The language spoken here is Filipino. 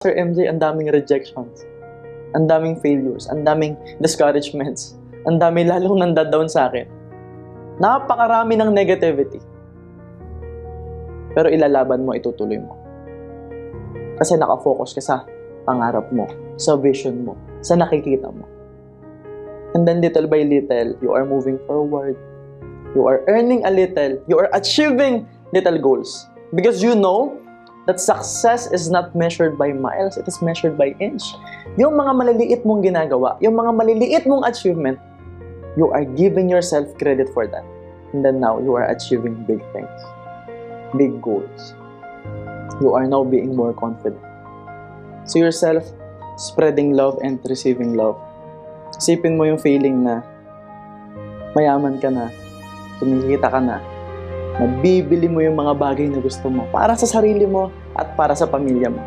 Sir MJ, ang daming rejections, ang daming failures, ang daming discouragements, ang dami lalong nandadown sa akin. Napakarami ng negativity. Pero ilalaban mo, itutuloy mo. Kasi nakafocus ka sa pangarap mo, sa vision mo, sa nakikita mo. And then little by little, you are moving forward. You are earning a little. You are achieving little goals. Because you know that success is not measured by miles, it is measured by inch. Yung mga maliliit mong ginagawa, yung mga maliliit mong achievement, you are giving yourself credit for that. And then now, you are achieving big things. Big goals. You are now being more confident. So yourself, spreading love and receiving love. Isipin mo yung feeling na mayaman ka na, kumikita ka na, nabibili mo yung mga bagay na gusto mo para sa sarili mo at para sa pamilya mo.